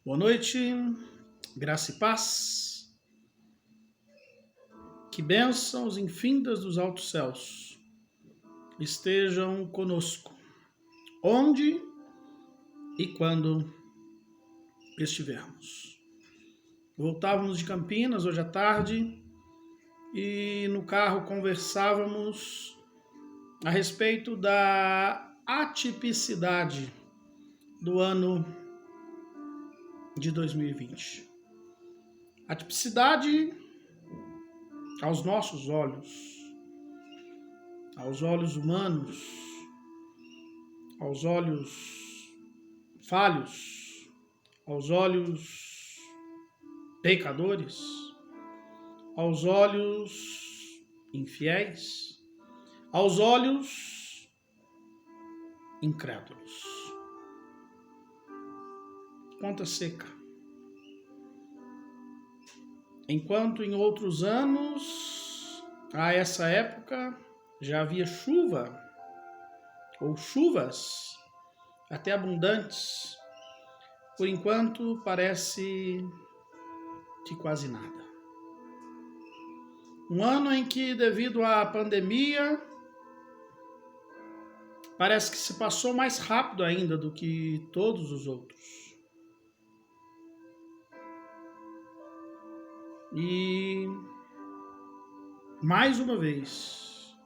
Boa noite, graça e paz, que bênçãos infindas dos altos céus estejam conosco, onde e quando estivermos. Voltávamos de Campinas hoje à tarde e no carro conversávamos a respeito da atipicidade do ano de 2020. Atipicidade aos nossos olhos, aos olhos humanos, aos olhos falhos, aos olhos pecadores, aos olhos infiéis, aos olhos incrédulos. Conta seca. Enquanto em outros anos, a essa época, já havia chuva, ou chuvas até abundantes, por enquanto parece que quase nada. Um ano em que, devido à pandemia, parece que se passou mais rápido ainda do que todos os outros. E, mais uma vez,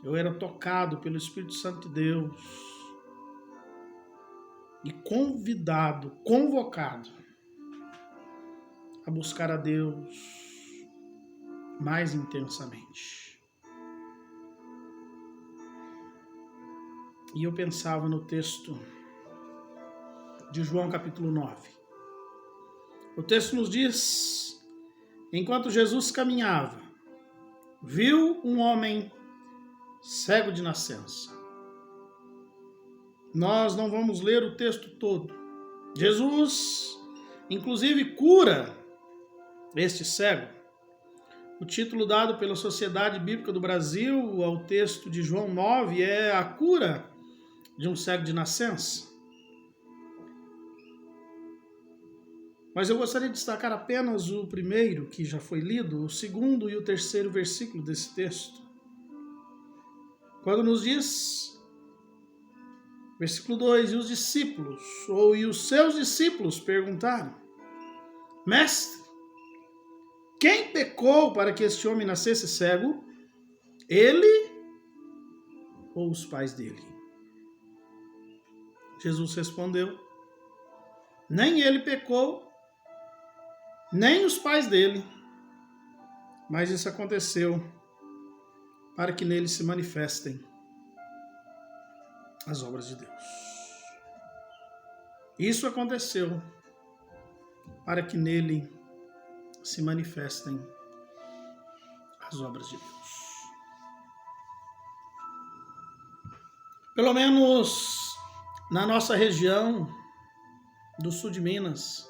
eu era tocado pelo Espírito Santo de Deus e convocado a buscar a Deus mais intensamente. E eu pensava no texto de João capítulo 9. O texto nos diz: enquanto Jesus caminhava, viu um homem cego de nascença. Nós não vamos ler o texto todo. Jesus, inclusive, cura este cego. O título dado pela Sociedade Bíblica do Brasil ao texto de João 9 é A Cura de um Cego de Nascença. Mas eu gostaria de destacar apenas o primeiro, que já foi lido, o segundo e o terceiro versículo desse texto. Quando nos diz, versículo 2, e os discípulos, e os seus discípulos perguntaram: Mestre, quem pecou para que este homem nascesse cego? Ele ou os pais dele? Jesus respondeu: nem ele pecou, nem os pais dele, mas isso aconteceu para que nele se manifestem as obras de Deus. Isso aconteceu para que nele se manifestem as obras de Deus. Pelo menos na nossa região do sul de Minas,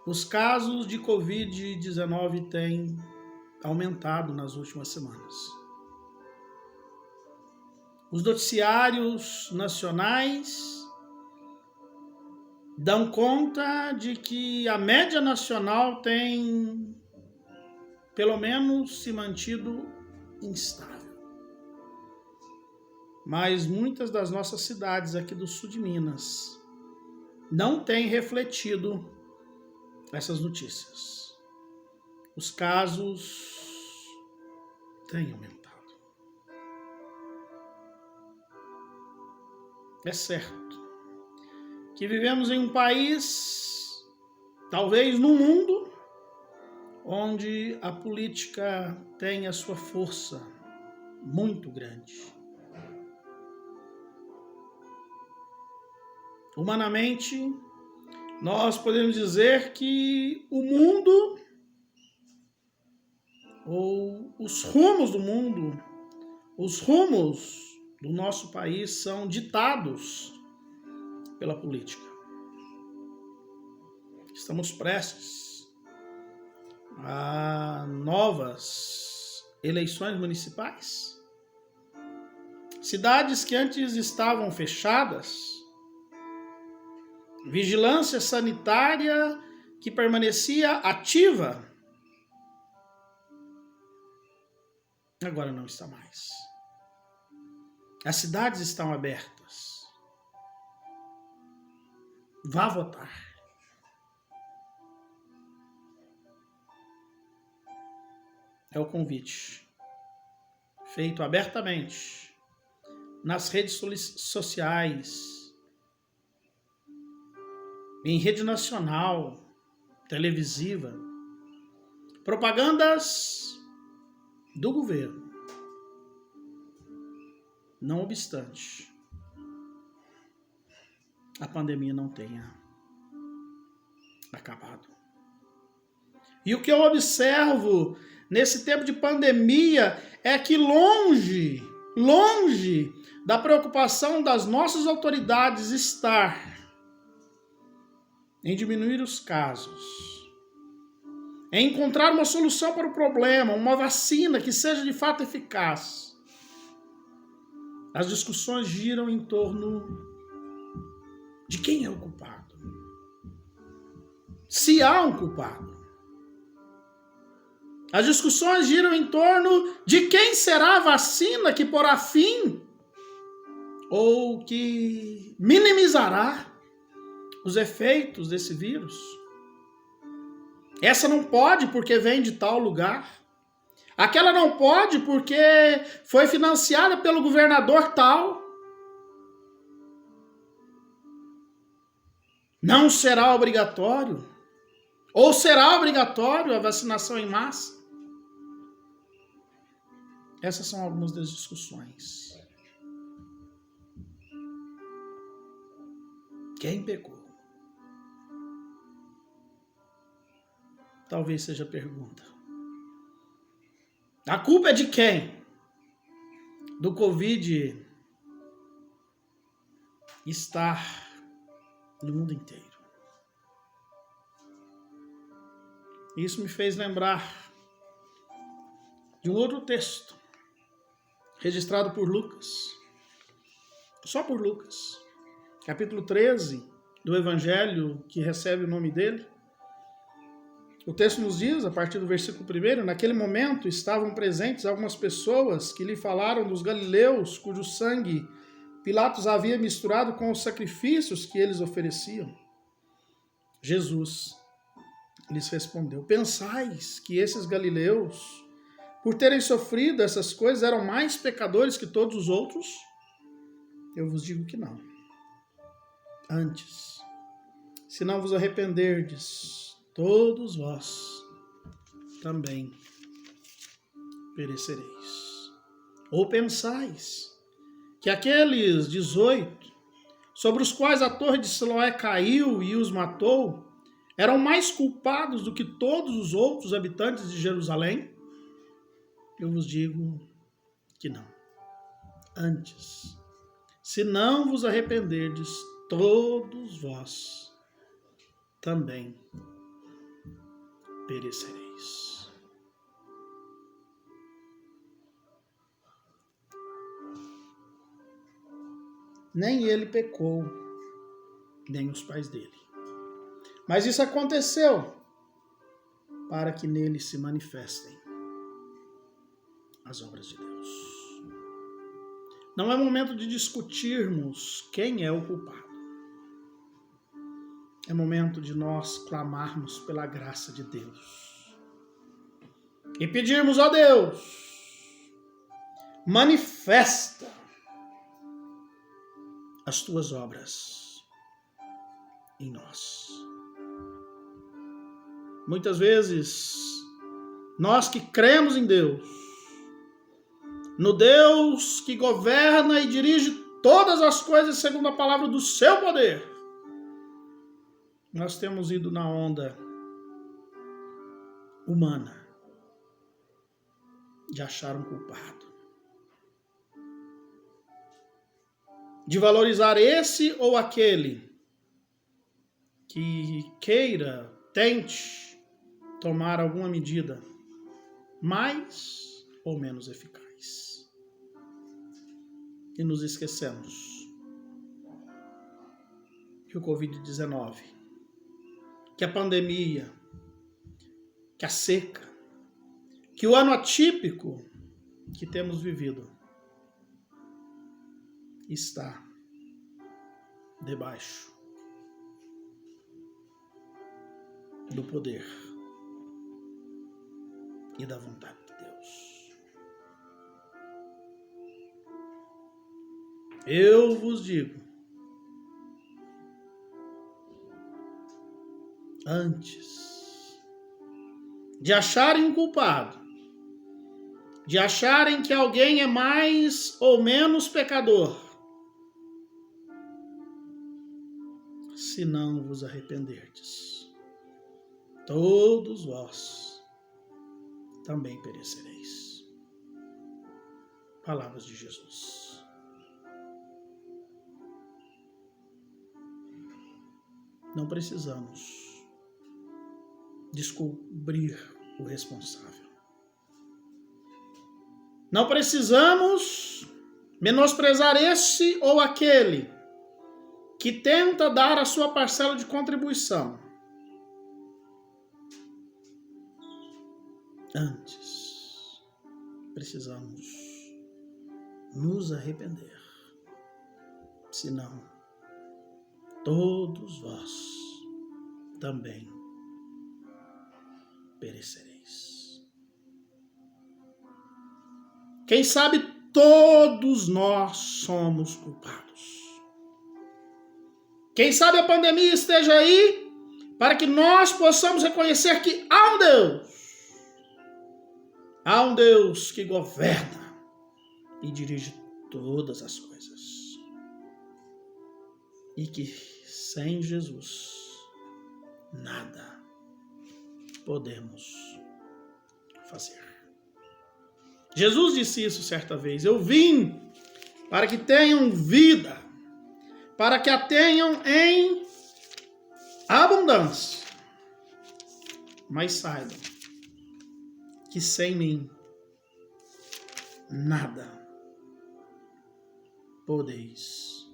os casos de Covid-19 têm aumentado nas últimas semanas. Os noticiários nacionais dão conta de que a média nacional tem, pelo menos, se mantido instável. Mas muitas das nossas cidades aqui do sul de Minas não têm refletido essas notícias. Os casos têm aumentado. É certo que vivemos em um país, talvez no mundo, onde a política tem a sua força muito grande. Humanamente, nós podemos dizer que o mundo, ou os rumos do mundo, os rumos do nosso país são ditados pela política. Estamos prestes a novas eleições municipais. Cidades que antes estavam fechadas vigilância sanitária que permanecia ativa, agora não está mais. As cidades estão abertas. Vá votar. É o convite feito abertamente nas redes sociais, em rede nacional, televisiva, propagandas do governo. Não obstante, a pandemia não tenha acabado. E o que eu observo nesse tempo de pandemia é que longe da preocupação das nossas autoridades estar em diminuir os casos, em encontrar uma solução para o problema, uma vacina que seja de fato eficaz, as discussões giram em torno de quem é o culpado. Se há um culpado. As discussões giram em torno de quem será a vacina que porá fim ou que minimizará os efeitos desse vírus. Essa não pode porque vem de tal lugar. Aquela não pode porque foi financiada pelo governador tal. Não será obrigatório? Ou será obrigatório a vacinação em massa? Essas são algumas das discussões. Quem pecou? Talvez seja a pergunta. A culpa é de quem? Do Covid estar no mundo inteiro. Isso me fez lembrar de um outro texto, registrado por Lucas, só por Lucas, capítulo 13 do Evangelho que recebe o nome dele. O texto nos diz, a partir do versículo 1, naquele momento estavam presentes algumas pessoas que lhe falaram dos galileus, cujo sangue Pilatos havia misturado com os sacrifícios que eles ofereciam. Jesus lhes respondeu: pensais que esses galileus, por terem sofrido essas coisas, eram mais pecadores que todos os outros? Eu vos digo que não. Antes, se não vos arrependerdes, todos vós também perecereis. Ou pensais que aqueles 18, sobre os quais a torre de Siloé caiu e os matou, eram mais culpados do que todos os outros habitantes de Jerusalém? Eu vos digo que não. Antes, se não vos arrependerdes, todos vós também perecereis. Nem ele pecou, nem os pais dele. Mas isso aconteceu para que nele se manifestem as obras de Deus. Não é momento de discutirmos quem é o culpado. É momento de nós clamarmos pela graça de Deus e pedirmos a Deus: manifesta as tuas obras em nós. Muitas vezes, nós que cremos em Deus, no Deus que governa e dirige todas as coisas segundo a palavra do seu poder, nós temos ido na onda humana de achar um culpado, de valorizar esse ou aquele que queira, tente tomar alguma medida mais ou menos eficaz. E nos esquecemos que o Covid-19, que a pandemia, que a seca, que o ano atípico que temos vivido está debaixo do poder e da vontade de Deus. Eu vos digo, antes de acharem um culpado, de acharem que alguém é mais ou menos pecador, se não vos arrependerdes, todos vós também perecereis. Palavras de Jesus. Não precisamos descobrir o responsável. Não precisamos menosprezar esse ou aquele que tenta dar a sua parcela de contribuição. Antes, precisamos nos arrepender. Senão, todos vós também perecereis. Quem sabe todos nós somos culpados. Quem sabe a pandemia esteja aí para que nós possamos reconhecer que há um Deus. Há um Deus que governa e dirige todas as coisas. E que sem Jesus nada podemos fazer. Jesus disse isso certa vez: eu vim para que tenham vida, para que a tenham em abundância. Mas saibam que sem mim nada podeis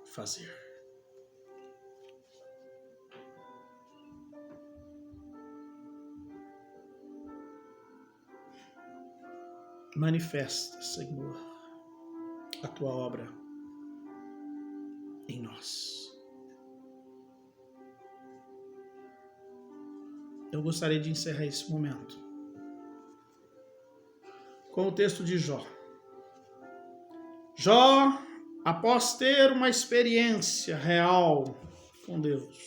fazer. Manifesta, Senhor, a tua obra em nós. Eu gostaria de encerrar esse momento com o texto de Jó. Jó, após ter uma experiência real com Deus,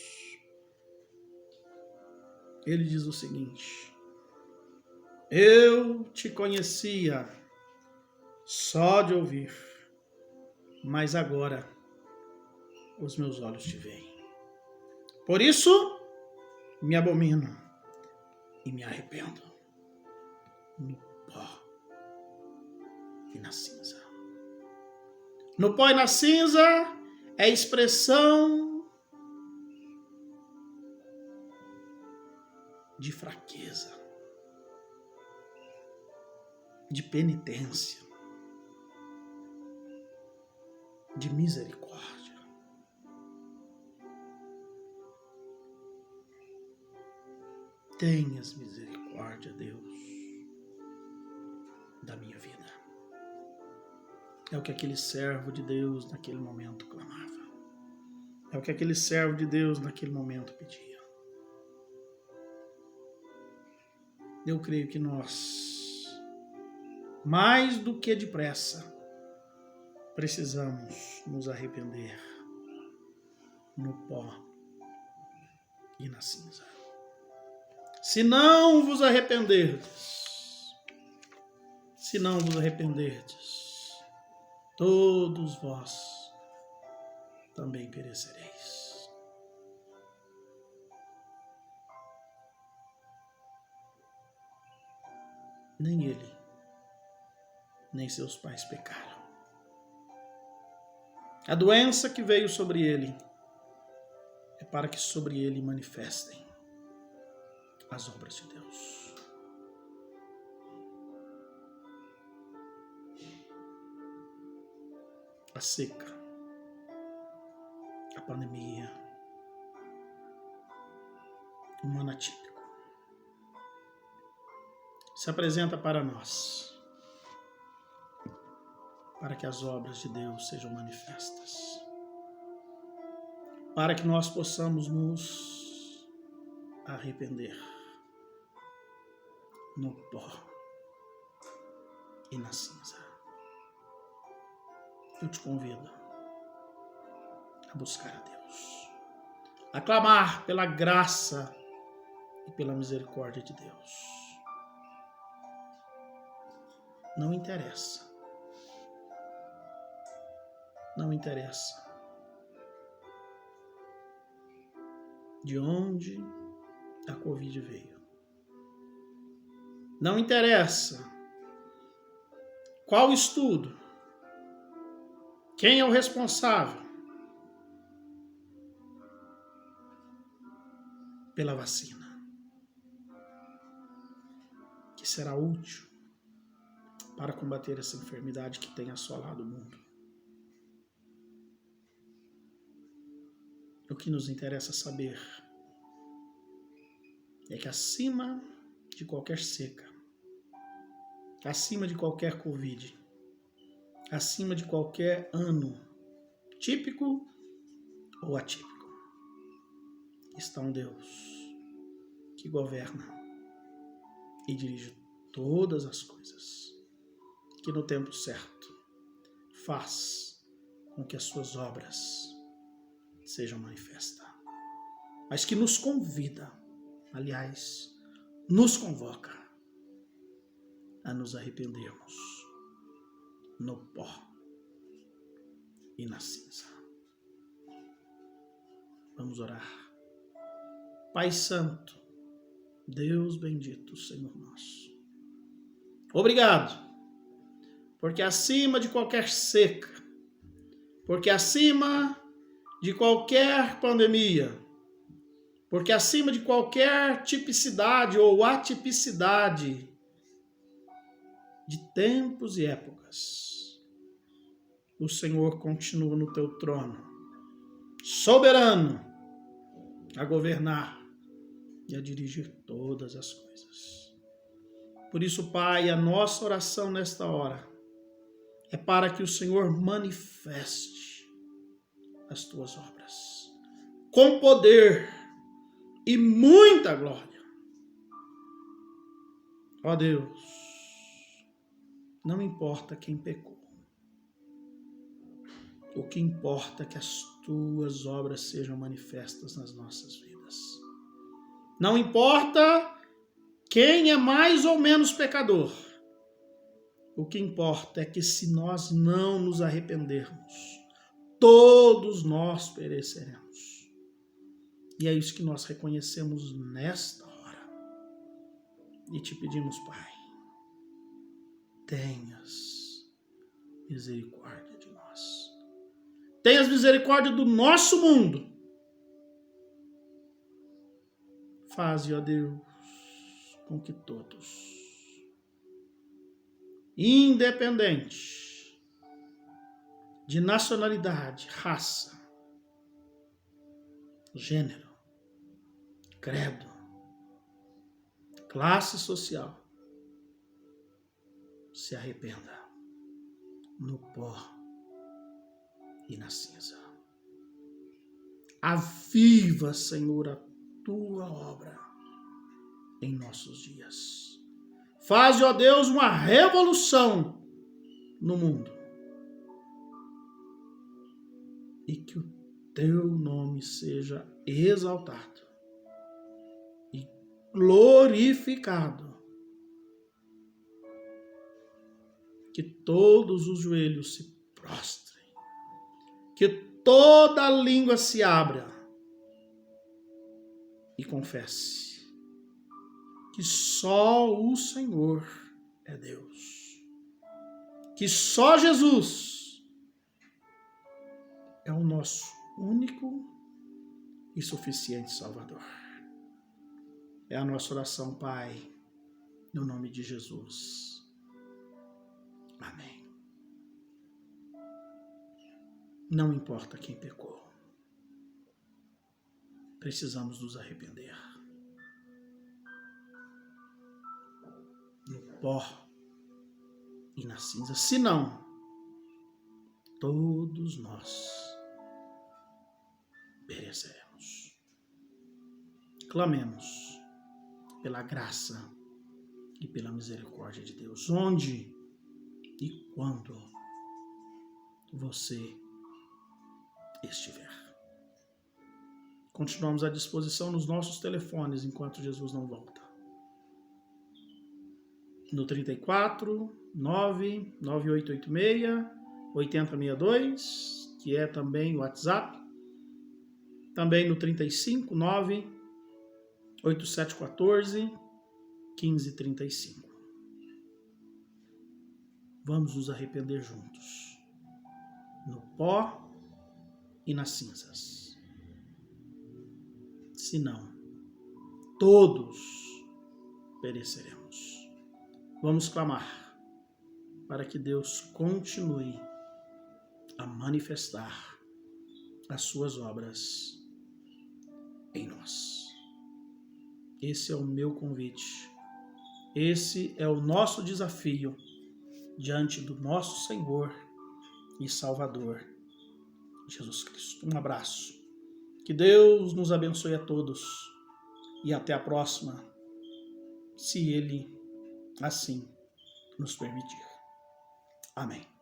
ele diz o seguinte: eu te conhecia só de ouvir, mas agora os meus olhos te veem. Por isso, me abomino e me arrependo no pó e na cinza. No pó e na cinza é expressão de fraqueza, de penitência, de misericórdia. Tenhas misericórdia, Deus, da minha vida. É o que aquele servo de Deus naquele momento clamava. É o que aquele servo de Deus naquele momento pedia. Eu creio que nós, mais do que depressa, precisamos nos arrepender no pó e na cinza. Se não vos arrependerdes, todos vós também perecereis. Nem ele, nem seus pais pecaram. A doença que veio sobre ele é para que sobre ele manifestem as obras de Deus. A seca a pandemia, um ano atípico, se apresenta para nós, para que as obras de Deus sejam manifestas, para que nós possamos nos arrepender no pó e na cinza. Eu te convido a buscar a Deus, a clamar pela graça e pela misericórdia de Deus. Não interessa de onde a Covid veio. Não interessa qual estudo, quem é o responsável pela vacina, que será útil para combater essa enfermidade que tem assolado o mundo. O que nos interessa saber é que acima de qualquer seca, acima de qualquer Covid, acima de qualquer ano, típico ou atípico, está um Deus que governa e dirige todas as coisas, que no tempo certo faz com que as suas obras sejam manifestas, mas que nos convida, aliás, nos convoca a nos arrependermos no pó e na cinza. Vamos orar. Pai Santo, Deus bendito, Senhor nosso, obrigado, porque acima de qualquer seca, porque acima de qualquer pandemia, porque acima de qualquer tipicidade ou atipicidade de tempos e épocas, o Senhor continua no teu trono, soberano, a governar e a dirigir todas as coisas. Por isso, Pai, a nossa oração nesta hora é para que o Senhor manifeste as tuas obras com poder e muita glória. Ó Deus, não importa quem pecou, o que importa é que as tuas obras sejam manifestas nas nossas vidas. Não importa quem é mais ou menos pecador, o que importa é que se nós não nos arrependermos, todos nós pereceremos. E é isso que nós reconhecemos nesta hora. E te pedimos, Pai, tenhas misericórdia de nós. Tenhas misericórdia do nosso mundo. Faze, ó Deus, com que todos, independente de nacionalidade, raça, gênero, credo, classe social, se arrependa no pó e na cinza. Aviva, Senhor, a tua obra em nossos dias. Faz, ó Deus, uma revolução no mundo. E que o teu nome seja exaltado e glorificado. Que todos os joelhos se prostrem. Que toda língua se abra e confesse que só o Senhor é Deus. Que só Jesus é o nosso único e suficiente Salvador. É a nossa oração, Pai, no nome de Jesus. Amém. Não importa quem pecou. precisamos nos arrepender. No pó e na cinza. Se não, todos nós pereceremos. Clamemos pela graça e pela misericórdia de Deus, onde e quando você estiver. Continuamos à disposição nos nossos telefones enquanto Jesus não volta. No 34 99886 8062, que é também o WhatsApp. Também no 35 98714 1535. Vamos nos arrepender juntos, no pó e nas cinzas. Senão, todos pereceremos. Vamos clamar para que Deus continue a manifestar as suas obras em nós. Esse é o meu convite. Esse é o nosso desafio diante do nosso Senhor e Salvador, Jesus Cristo. Um abraço. Que Deus nos abençoe a todos e até a próxima, se Ele assim nos permitir. Amém.